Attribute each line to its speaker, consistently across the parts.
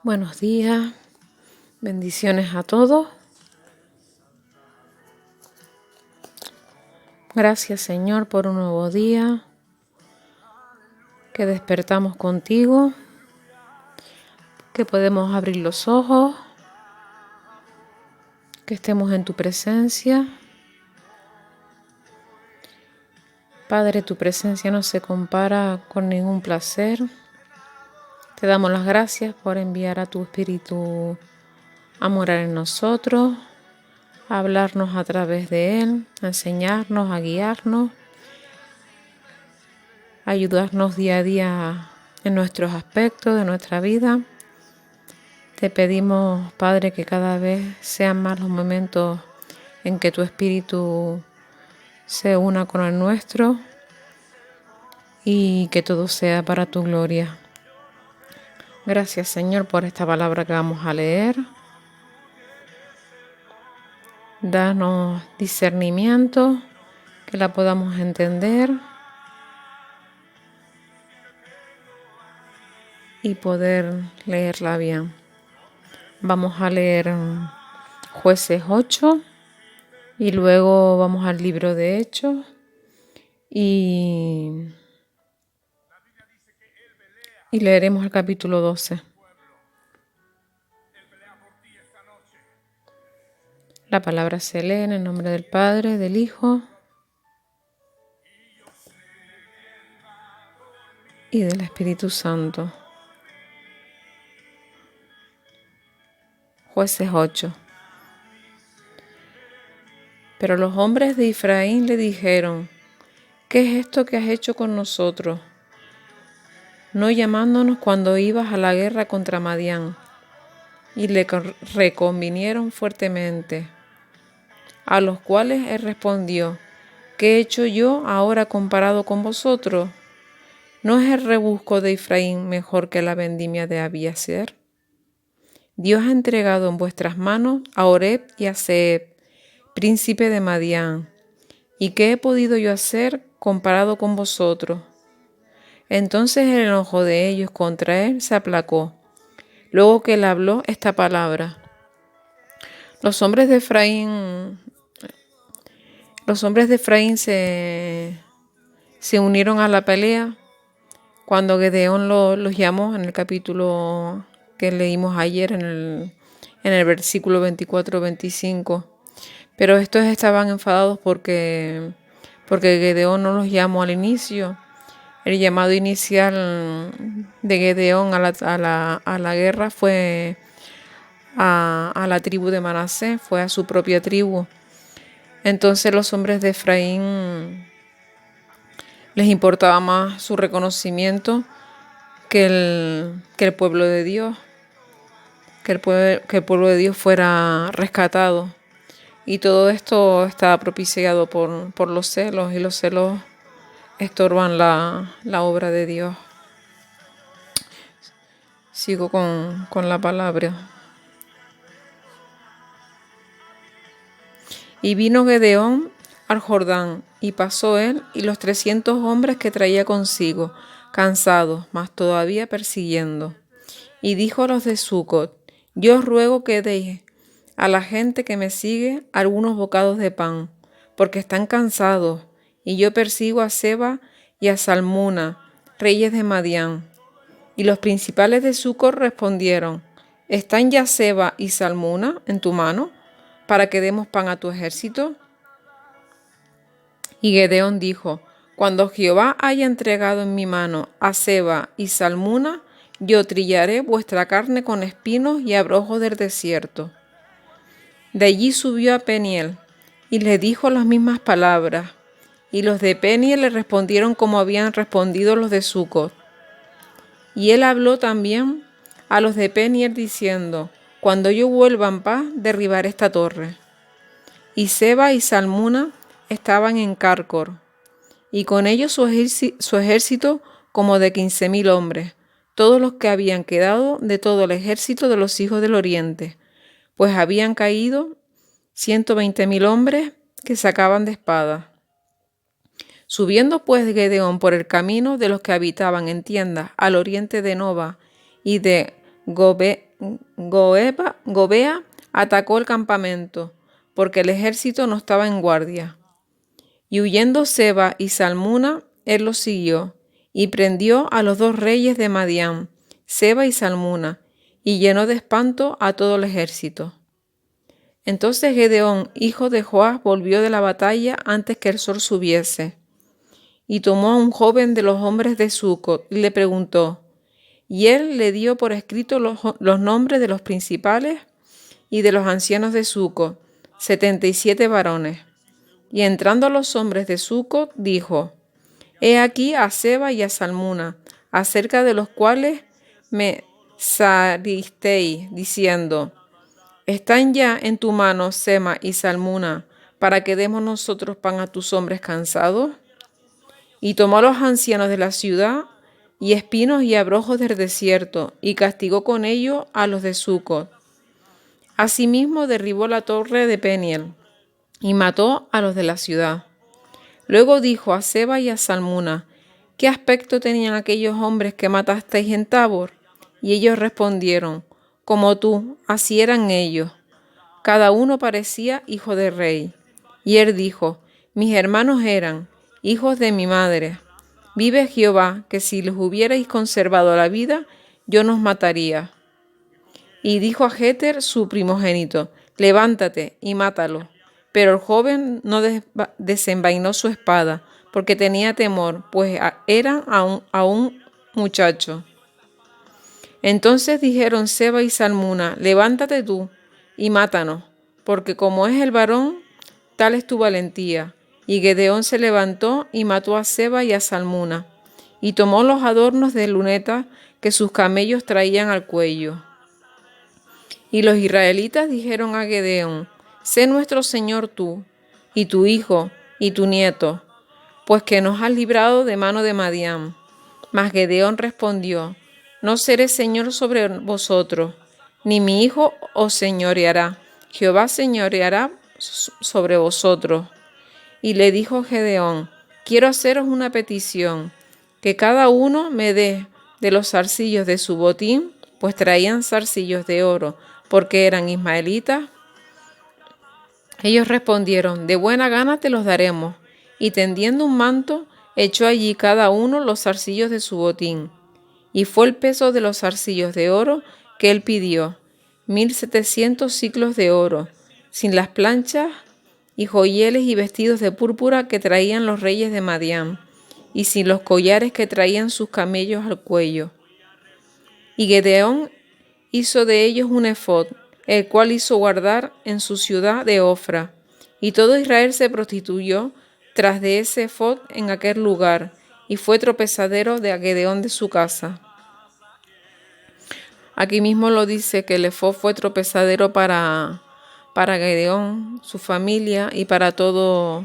Speaker 1: Buenos días, bendiciones a todos. Gracias, Señor, por un nuevo día que despertamos contigo, que podemos abrir los ojos, que estemos en tu presencia. Padre, tu presencia no se compara con ningún placer. Te damos las gracias por enviar a tu Espíritu a morar en nosotros, a hablarnos a través de Él, a enseñarnos, a guiarnos, a ayudarnos día a día en nuestros aspectos de nuestra vida. Te pedimos, Padre, que cada vez sean más los momentos en que tu Espíritu se una con el nuestro y que todo sea para tu gloria. Gracias, Señor, por esta palabra que vamos a leer. Danos discernimiento, que la podamos entender y poder leerla bien. Vamos a leer Jueces 8 y luego vamos al libro de Hechos y leeremos el capítulo 12. La palabra se lee en el nombre del Padre, del Hijo y del Espíritu Santo. Jueces 8. Pero los hombres de Efraín le dijeron: ¿qué es esto que has hecho con nosotros, no llamándonos cuando ibas a la guerra contra Madián? Y le reconvinieron fuertemente, a los cuales él respondió: ¿qué he hecho yo ahora comparado con vosotros? ¿No es el rebusco de Efraín mejor que la vendimia de Abiezer? Dios ha entregado en vuestras manos a Oreb y a Zeeb, príncipe de Madián. ¿Y qué he podido yo hacer comparado con vosotros? Entonces el enojo de ellos contra él se aplacó, luego que él habló esta palabra. Los hombres de Efraín se unieron a la pelea cuando Gedeón los llamó en el capítulo que leímos ayer en el versículo 24-25. Pero estos estaban enfadados porque Gedeón no los llamó al inicio. El llamado inicial de Gedeón a la guerra fue a la tribu de Manasés, fue a su propia tribu. Entonces los hombres de Efraín les importaba más su reconocimiento que el pueblo de Dios, que el pueblo de Dios fuera rescatado. Y todo esto estaba propiciado por los celos, y los celos estorban la obra de Dios. Sigo con la palabra. Y vino Gedeón al Jordán, y pasó él y los 300 hombres que traía consigo, cansados, mas todavía persiguiendo. Y dijo a los de Sucot: yo os ruego que deis a la gente que me sigue algunos bocados de pan, porque están cansados, y yo persigo a Seba y a Salmuna, reyes de Madián. Y los principales de Sucot respondieron: ¿están ya Seba y Salmuna en tu mano, para que demos pan a tu ejército? Y Gedeón dijo: cuando Jehová haya entregado en mi mano a Seba y Salmuna, yo trillaré vuestra carne con espinos y abrojos del desierto. De allí subió a Peniel y le dijo las mismas palabras, y los de Peniel le respondieron como habían respondido los de Sucot. Y él habló también a los de Peniel diciendo: cuando yo vuelva en paz, derribaré esta torre. Y Seba y Salmuna estaban en Carcor, y con ellos su ejército como de 15,000 hombres, todos los que habían quedado de todo el ejército de los hijos del oriente, pues habían caído 120,000 hombres que sacaban de espada. Subiendo pues Gedeón por el camino de los que habitaban en tiendas al oriente de Nova y de Gobea atacó el campamento, porque el ejército no estaba en guardia. Y huyendo Seba y Salmuna, él los siguió, y prendió a los dos reyes de Madián, Seba y Salmuna, y llenó de espanto a todo el ejército. Entonces Gedeón, hijo de Joás, volvió de la batalla antes que el sol subiese, y tomó a un joven de los hombres de Sucot, y le preguntó, y él le dio por escrito los nombres de los principales y de los ancianos de Sucot, 77 varones. Y entrando los hombres de Sucot, dijo, he aquí a Seba y a Salmuna, acerca de los cuales me salisteis, diciendo, ¿están ya en tu mano Seba y Salmuna, para que demos nosotros pan a tus hombres cansados? Y tomó a los ancianos de la ciudad, y espinos y abrojos del desierto, y castigó con ellos a los de Sucot. Asimismo derribó la torre de Peniel, y mató a los de la ciudad. Luego dijo a Seba y a Salmuna, ¿qué aspecto tenían aquellos hombres que matasteis en Tabor? Y ellos respondieron, como tú, así eran ellos. Cada uno parecía hijo de rey. Y él dijo, mis hermanos eran hijos de mi madre. Vive Jehová, que si les hubierais conservado la vida, yo nos mataría. Y dijo a Jeter, su primogénito, levántate y mátalo. Pero el joven no desenvainó su espada, porque tenía temor, pues era aún muchacho. Entonces dijeron Seba y Salmuna, levántate tú y mátanos, porque como es el varón, tal es tu valentía. Y Gedeón se levantó y mató a Seba y a Salmuna, y tomó los adornos de luneta que sus camellos traían al cuello. Y los israelitas dijeron a Gedeón, sé nuestro señor tú, y tu hijo, y tu nieto, pues que nos has librado de mano de Madián. Mas Gedeón respondió, no seré señor sobre vosotros, ni mi hijo os señoreará. Jehová señoreará sobre vosotros. Y le dijo Gedeón, quiero haceros una petición, que cada uno me dé de los zarcillos de su botín, pues traían zarcillos de oro, porque eran ismaelitas. Ellos respondieron, de buena gana te los daremos. Y tendiendo un manto, echó allí cada uno los zarcillos de su botín. Y fue el peso de los zarcillos de oro que él pidió, 1700 siclos de oro, sin las planchas y joyeles y vestidos de púrpura que traían los reyes de Madián, y sin los collares que traían sus camellos al cuello. Y Gedeón hizo de ellos un efod, el cual hizo guardar en su ciudad de Ofra. Y todo Israel se prostituyó tras de ese efod en aquel lugar, y fue tropezadero de Gedeón de su casa. Aquí mismo lo dice que el efod fue tropezadero para Gedeón, su familia y para todo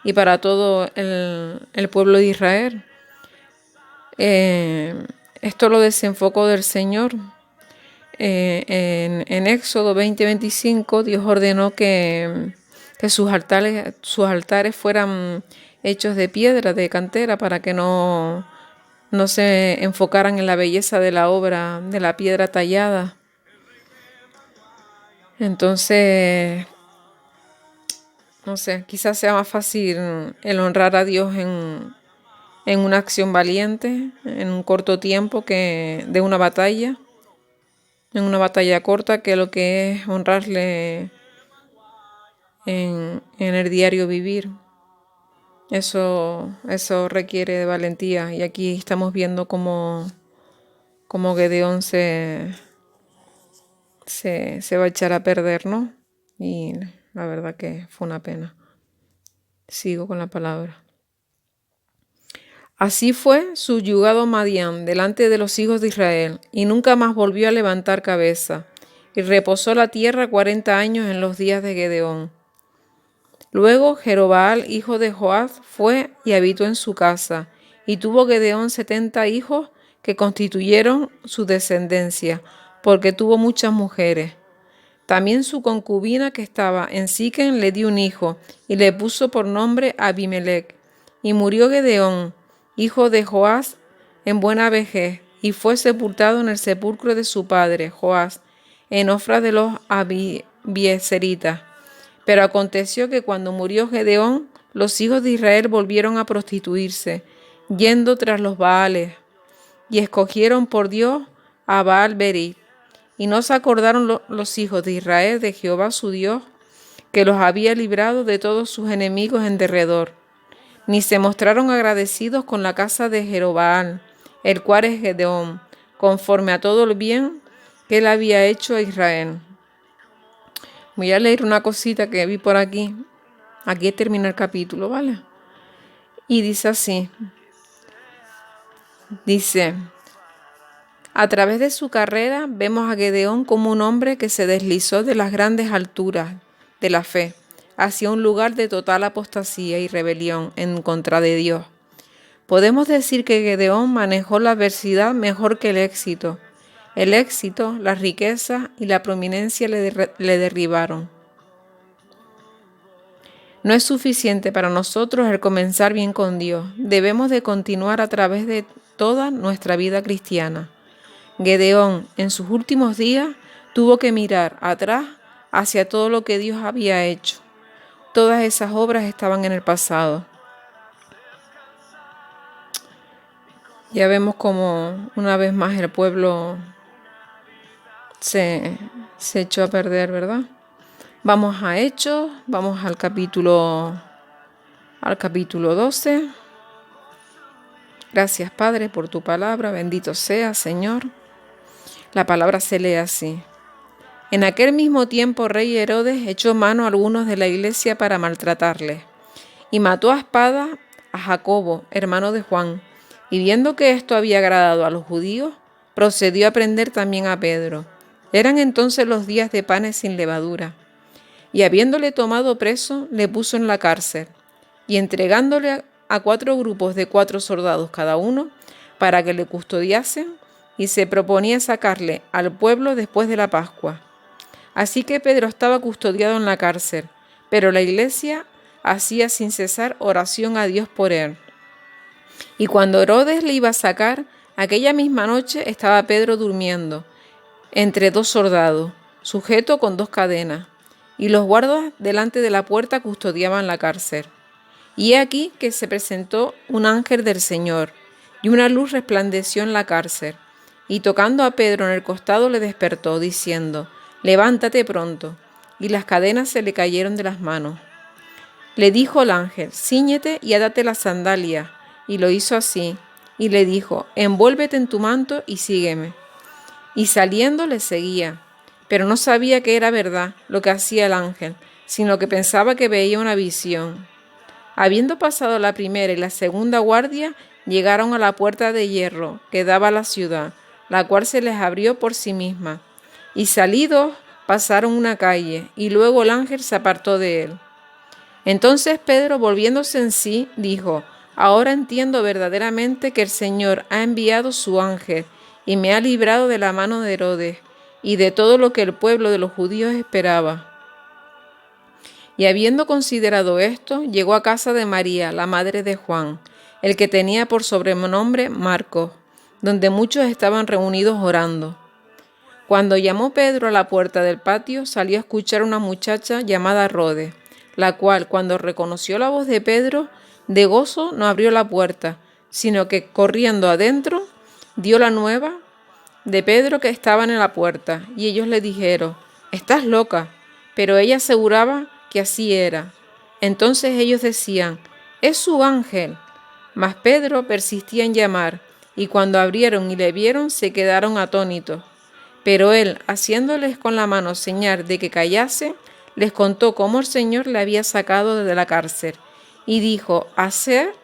Speaker 1: el pueblo de Israel. Esto lo desenfocó del Señor. En Éxodo 20:25 Dios ordenó que sus altares fueran hechos de piedra, de cantera, para que no se enfocaran en la belleza de la obra de la piedra tallada. Entonces, no sé, quizás sea más fácil el honrar a Dios en una acción valiente, en un corto tiempo, que de una batalla, en una batalla corta, que lo que es honrarle en el diario vivir. Eso requiere de valentía, y aquí estamos viendo cómo Gedeón se va a echar a perder, ¿no? Y la verdad que fue una pena. Sigo con la palabra. Así fue subyugado Madián delante de los hijos de Israel, y nunca más volvió a levantar cabeza, y reposó la tierra 40 años en los días de Gedeón. Luego Jerobaal, hijo de Joás, fue y habitó en su casa, y tuvo Gedeón 70 hijos que constituyeron su descendencia, porque tuvo muchas mujeres. También su concubina que estaba en Siquem le dio un hijo, y le puso por nombre Abimelech. Y murió Gedeón, hijo de Joás, en buena vejez, y fue sepultado en el sepulcro de su padre, Joás, en Ofra de los Abiezeritas. Pero aconteció que cuando murió Gedeón, los hijos de Israel volvieron a prostituirse, yendo tras los Baales, y escogieron por Dios a Baal-Berith. Y no se acordaron los hijos de Israel de Jehová su Dios, que los había librado de todos sus enemigos en derredor, ni se mostraron agradecidos con la casa de Jerobaal, el cual es Gedeón, conforme a todo el bien que él había hecho a Israel. Voy a leer una cosita que vi por aquí. Aquí termina el capítulo, ¿vale? Y dice así. Dice: a través de su carrera vemos a Gedeón como un hombre que se deslizó de las grandes alturas de la fe hacia un lugar de total apostasía y rebelión en contra de Dios. Podemos decir que Gedeón manejó la adversidad mejor que el éxito. El éxito, la riqueza y la prominencia le derribaron. No es suficiente para nosotros el comenzar bien con Dios. Debemos de continuar a través de toda nuestra vida cristiana. Gedeón, en sus últimos días, tuvo que mirar atrás hacia todo lo que Dios había hecho. Todas esas obras estaban en el pasado. Ya vemos como una vez más el pueblo se echó a perder, ¿verdad? Vamos a Hechos, vamos al capítulo 12. Gracias, Padre, por tu palabra. Bendito sea, Señor. La palabra se lee así. En aquel mismo tiempo, rey Herodes echó mano a algunos de la iglesia para maltratarles, y mató a espada a Jacobo, hermano de Juan, y viendo que esto había agradado a los judíos, procedió a prender también a Pedro. Eran entonces los días de panes sin levadura. Y habiéndole tomado preso, le puso en la cárcel, y entregándole a 4 grupos de 4 soldados cada uno, para que le custodiasen, y se proponía sacarle al pueblo después de la Pascua. Así que Pedro estaba custodiado en la cárcel, pero la iglesia hacía sin cesar oración a Dios por él. Y cuando Herodes le iba a sacar, aquella misma noche estaba Pedro durmiendo entre 2 soldados, sujeto con 2 cadenas, y los guardas delante de la puerta custodiaban la cárcel. Y he aquí que se presentó un ángel del Señor, y una luz resplandeció en la cárcel, y tocando a Pedro en el costado le despertó, diciendo: levántate pronto. Y las cadenas se le cayeron de las manos. Le dijo el ángel: cíñete y átate las sandalias. Y lo hizo así, y le dijo: envuélvete en tu manto y sígueme. Y saliendo le seguía, pero no sabía que era verdad lo que hacía el ángel, sino que pensaba que veía una visión. Habiendo pasado la primera y la segunda guardia, llegaron a la puerta de hierro que daba a la ciudad, la cual se les abrió por sí misma. Y salidos pasaron una calle, y luego el ángel se apartó de él. Entonces Pedro, volviéndose en sí, dijo: ahora entiendo verdaderamente que el Señor ha enviado su ángel, y me ha librado de la mano de Herodes, y de todo lo que el pueblo de los judíos esperaba. Y habiendo considerado esto, llegó a casa de María, la madre de Juan, el que tenía por sobrenombre Marcos, donde muchos estaban reunidos orando. Cuando llamó Pedro a la puerta del patio, salió a escuchar una muchacha llamada Rode, la cual, cuando reconoció la voz de Pedro, de gozo no abrió la puerta, sino que, corriendo adentro, dio la nueva de Pedro que estaban en la puerta, y ellos le dijeron: estás loca. Pero ella aseguraba que así era. Entonces ellos decían: es su ángel. Mas Pedro persistía en llamar, y cuando abrieron y le vieron, se quedaron atónitos. Pero él, haciéndoles con la mano señal de que callase, les contó cómo el Señor le había sacado de la cárcel, y dijo: hacer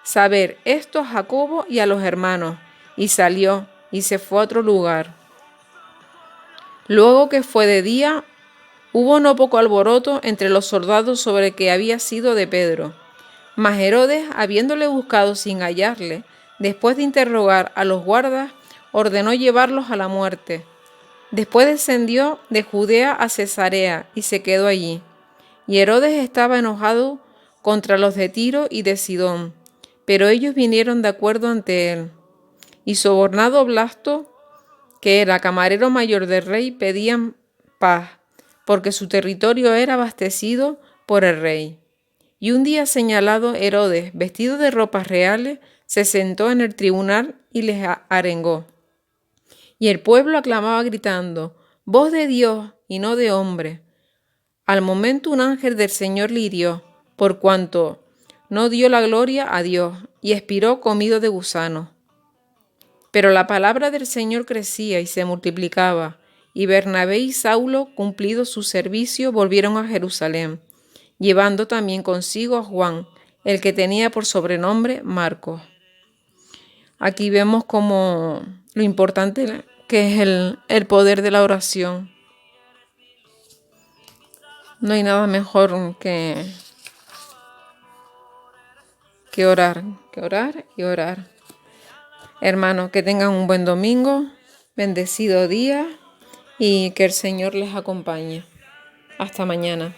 Speaker 1: saber esto a Jacobo y a los hermanos. Y salió, y se fue a otro lugar. Luego que fue de día, hubo no poco alboroto entre los soldados sobre que había sido de Pedro. Mas Herodes, habiéndole buscado sin hallarle, después de interrogar a los guardas, ordenó llevarlos a la muerte. Después descendió de Judea a Cesarea y se quedó allí. Y Herodes estaba enojado contra los de Tiro y de Sidón, pero ellos vinieron de acuerdo ante él. Y sobornado Blasto, que era camarero mayor del rey, pedían paz, porque su territorio era abastecido por el rey. Y un día señalado, Herodes, vestido de ropas reales, se sentó en el tribunal y les arengó. Y el pueblo aclamaba gritando, voz de Dios y no de hombre. Al momento un ángel del Señor le hirió, por cuanto no dio la gloria a Dios, y expiró comido de gusanos. Pero la palabra del Señor crecía y se multiplicaba, y Bernabé y Saulo, cumplido su servicio, volvieron a Jerusalén, llevando también consigo a Juan, el que tenía por sobrenombre Marcos. Aquí vemos como lo importante que es el poder de la oración. No hay nada mejor que orar y orar. Hermanos, que tengan un buen domingo, bendecido día y que el Señor les acompañe. Hasta mañana.